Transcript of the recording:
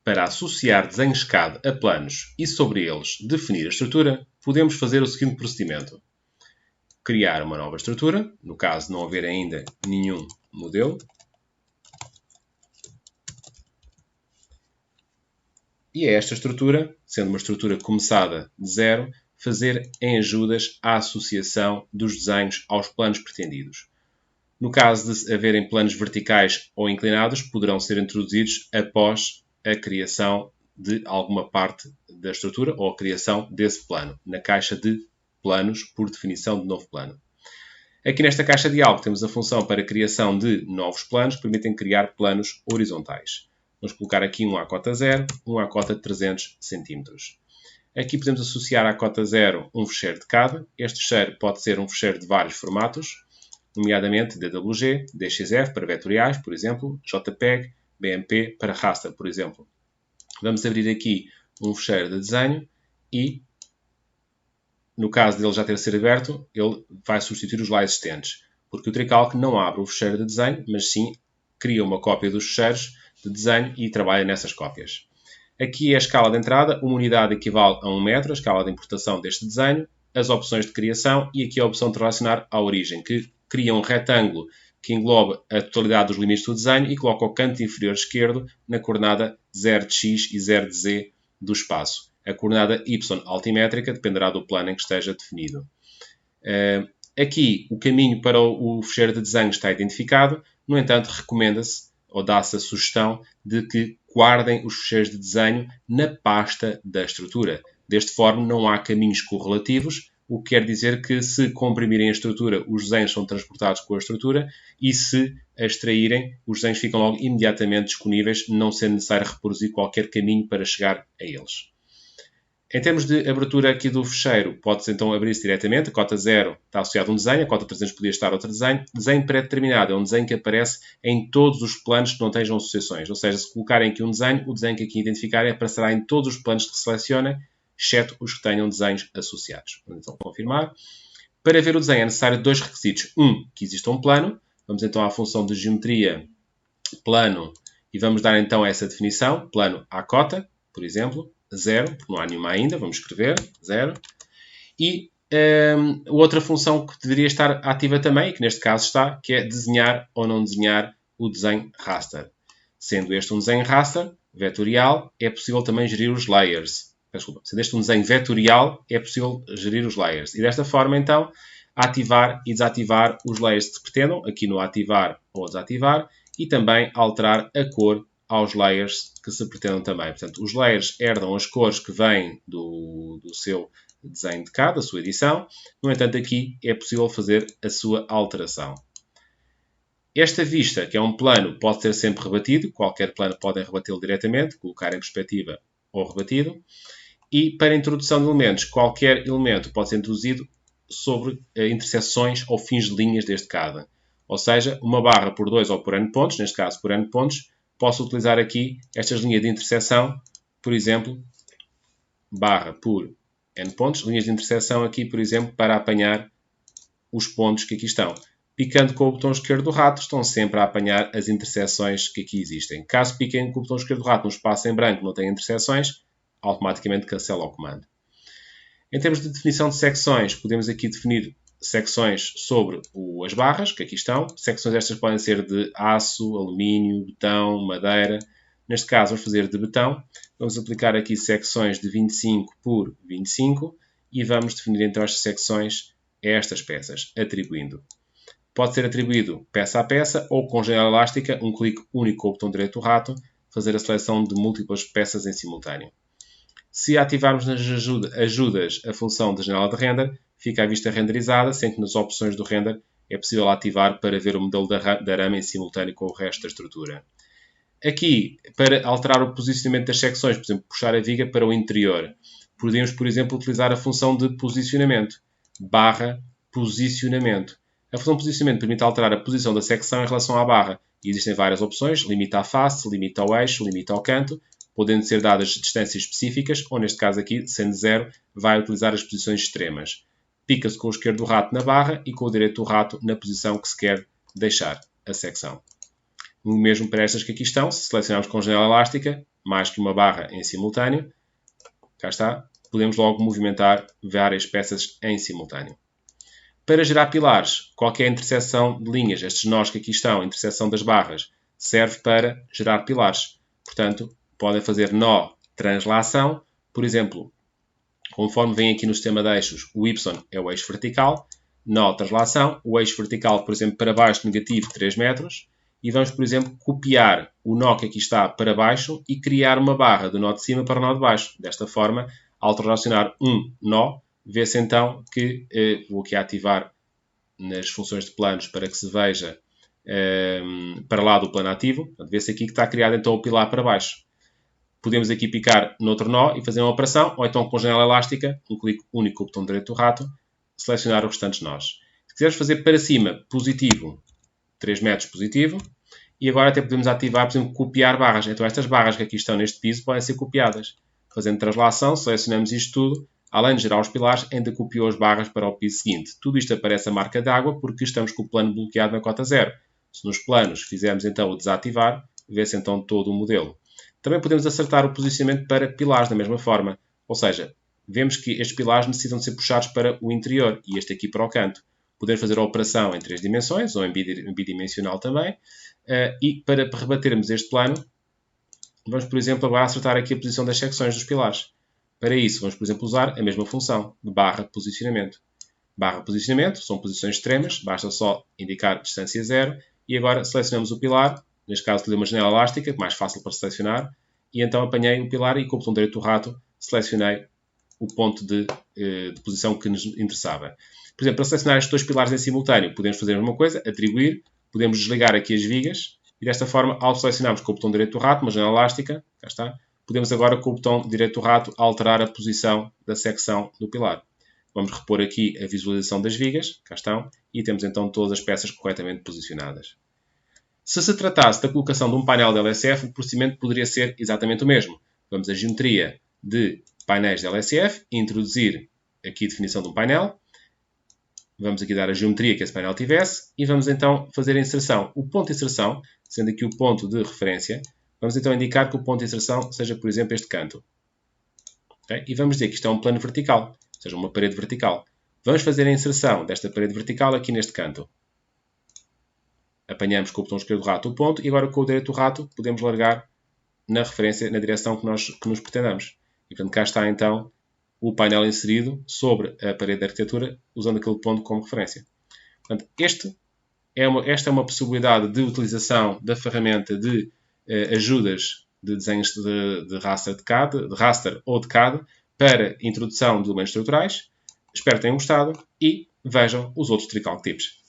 para associar desenhos CAD a planos e sobre eles definir a estrutura, podemos fazer o seguinte procedimento. Criar uma nova estrutura, no caso de não haver ainda nenhum modelo. E é esta estrutura, sendo uma estrutura começada de zero, fazer em ajudas a associação dos desenhos aos planos pretendidos. No caso de haverem planos verticais ou inclinados, poderão ser introduzidos após a criação de alguma parte da estrutura ou a criação desse plano, na caixa de planos por definição de novo plano. Aqui nesta caixa de diálogo temos a função para a criação de novos planos que permitem criar planos horizontais. Vamos colocar aqui um à cota 0, um à cota de 300 cm. Aqui podemos associar à cota 0 um fecheiro de CAD. Este fecheiro pode ser um fecheiro de vários formatos, nomeadamente DWG, DXF para vetoriais, por exemplo, JPEG, BMP para raster, por exemplo. Vamos abrir aqui um fecheiro de desenho e, no caso dele já ter sido aberto, ele vai substituir os lá existentes, porque o Tricalc não abre o fecheiro de desenho, mas sim cria uma cópia dos fecheiros de desenho e trabalha nessas cópias. Aqui é a escala de entrada, uma unidade equivale a 1 metro, a escala de importação deste desenho, as opções de criação e aqui a opção de relacionar à origem, que cria um retângulo que engloba a totalidade dos limites do desenho e coloca o canto inferior esquerdo na coordenada 0 de x e 0 de z do espaço. A coordenada y altimétrica dependerá do plano em que esteja definido. Aqui o caminho para o fecheiro de desenho está identificado, no entanto recomenda-se ou dá-se a sugestão de que guardem os fecheiros de desenho na pasta da estrutura. Deste forma não há caminhos correlativos, o que quer dizer que se comprimirem a estrutura, os desenhos são transportados com a estrutura e se a extraírem, os desenhos ficam logo imediatamente disponíveis, não sendo necessário reproduzir qualquer caminho para chegar a eles. Em termos de abertura aqui do fecheiro, pode-se então abrir-se diretamente. A cota 0 está associada a um desenho, a cota 300 podia estar outro desenho. Desenho pré-determinado é um desenho que aparece em todos os planos que não tenham associações. Ou seja, se colocarem aqui um desenho, o desenho que aqui identificarem aparecerá em todos os planos que selecionem, exceto os que tenham desenhos associados. Vamos então confirmar. Para ver o desenho é necessário dois requisitos. Que exista um plano. Vamos então à função de geometria plano e vamos dar então essa definição. Plano à cota, por exemplo. 0, porque não há nenhuma ainda, vamos escrever 0. E outra função que deveria estar ativa também, que neste caso está, que é desenhar ou não desenhar o desenho raster. Sendo este um desenho raster, vetorial, é possível também gerir os layers. Desculpa, sendo este um desenho vetorial, é possível gerir os layers. E desta forma, então, ativar e desativar os layers que se pretendam, aqui no ativar ou desativar, e também alterar a cor aos layers que se pretendam também. Portanto, os layers herdam as cores que vêm do seu desenho de CAD, da sua edição. No entanto, aqui é possível fazer a sua alteração. Esta vista, que é um plano, pode ser sempre rebatido. Qualquer plano podem rebatê-lo diretamente, colocar em perspectiva ou rebatido. E para a introdução de elementos, qualquer elemento pode ser introduzido sobre interseções ou fins de linhas deste CAD. Ou seja, uma barra por 2 ou por n pontos, neste caso por n pontos, posso utilizar aqui estas linhas de interseção, por exemplo, barra por n pontos, linhas de interseção aqui, por exemplo, para apanhar os pontos que aqui estão. Picando com o botão esquerdo do rato, estão sempre a apanhar as interseções que aqui existem. Caso piquem com o botão esquerdo do rato num espaço em branco não tem interseções, automaticamente cancela o comando. Em termos de definição de secções, podemos aqui definir secções sobre as barras, que aqui estão. Secções estas podem ser de aço, alumínio, betão, madeira. Neste caso, vamos fazer de betão. Vamos aplicar aqui secções de 25 por 25 e vamos definir então estas secções a estas peças, atribuindo. Pode ser atribuído peça a peça ou com janela elástica, um clique único com o botão direito do rato, fazer a seleção de múltiplas peças em simultâneo. Se ativarmos nas ajudas a função de janela de render, fica a vista renderizada, sendo que nas opções do render é possível ativar para ver o modelo da rama em simultâneo com o resto da estrutura. Aqui, para alterar o posicionamento das secções, por exemplo, puxar a viga para o interior, podemos, por exemplo, utilizar a função de posicionamento, barra posicionamento. A função de posicionamento permite alterar a posição da secção em relação à barra. E existem várias opções, limita à face, limita ao eixo, limita ao canto, podendo ser dadas distâncias específicas, ou neste caso aqui, sendo 0, vai utilizar as posições extremas. Pica-se com o esquerdo do rato na barra e com o direito do rato na posição que se quer deixar a secção. O mesmo para estas que aqui estão, se selecionarmos com janela elástica, mais que uma barra em simultâneo, cá está, podemos logo movimentar várias peças em simultâneo. Para gerar pilares, qualquer interseção de linhas, estes nós que aqui estão, a interseção das barras, serve para gerar pilares. Portanto, podem fazer nó translação, por exemplo, conforme vem aqui no sistema de eixos, o Y é o eixo vertical, nó translação, o eixo vertical, por exemplo, para baixo negativo 3 metros, e vamos, por exemplo, copiar o nó que aqui está para baixo e criar uma barra do nó de cima para o nó de baixo. Desta forma, ao translacionar um nó, vê-se então que, vou aqui ativar nas funções de planos para que se veja para lá do plano ativo, vê-se aqui que está criado então o pilar para baixo. Podemos aqui picar noutro nó e fazer uma operação, ou então com janela elástica, um clique único com o botão direito do rato, selecionar os restantes nós. Se quisermos fazer para cima positivo, 3 metros positivo, e agora até podemos ativar, por exemplo, copiar barras. Então estas barras que aqui estão neste piso podem ser copiadas. Fazendo translação, selecionamos isto tudo, além de gerar os pilares, ainda copiou as barras para o piso seguinte. Tudo isto aparece a marca d'água porque estamos com o plano bloqueado na cota 0. Se nos planos fizermos então o desativar, vê-se então todo o modelo. Também podemos acertar o posicionamento para pilares da mesma forma. Ou seja, vemos que estes pilares necessitam de ser puxados para o interior e este aqui para o canto. Podemos fazer a operação em 3 dimensões ou em bidimensional também. E para rebatermos este plano, vamos, por exemplo, agora acertar aqui a posição das secções dos pilares. Para isso, vamos, por exemplo, usar a mesma função de barra posicionamento. Barra posicionamento são posições extremas, basta só indicar distância 0. E agora selecionamos o pilar, neste caso lhe uma janela elástica, mais fácil para selecionar. E então apanhei o pilar e com o botão direito do rato selecionei o ponto de posição que nos interessava. Por exemplo, para selecionar estes dois pilares em simultâneo, podemos fazer a mesma coisa, atribuir, podemos desligar aqui as vigas e desta forma, ao selecionarmos com o botão direito do rato, uma janela elástica, cá está, podemos agora com o botão direito do rato alterar a posição da secção do pilar. Vamos repor aqui a visualização das vigas, cá estão, e temos então todas as peças corretamente posicionadas. Se se tratasse da colocação de um painel de LSF, o procedimento poderia ser exatamente o mesmo. Vamos à geometria de painéis de LSF, introduzir aqui a definição de um painel, vamos aqui dar a geometria que esse painel tivesse e vamos então fazer a inserção. O ponto de inserção, sendo aqui o ponto de referência, vamos então indicar que o ponto de inserção seja, por exemplo, este canto. Okay? E vamos dizer que isto é um plano vertical, ou seja, uma parede vertical. Vamos fazer a inserção desta parede vertical aqui neste canto. Apanhamos com o botão esquerdo do rato o ponto e agora com o direito do rato podemos largar na referência, na direção que nos pretendamos. E portanto cá está então o painel inserido sobre a parede de arquitetura usando aquele ponto como referência. Portanto, esta é uma possibilidade de utilização da ferramenta de ajudas de desenhos de raster ou de CAD para introdução de elementos estruturais. Espero que tenham gostado e vejam os outros Tricalc Tips.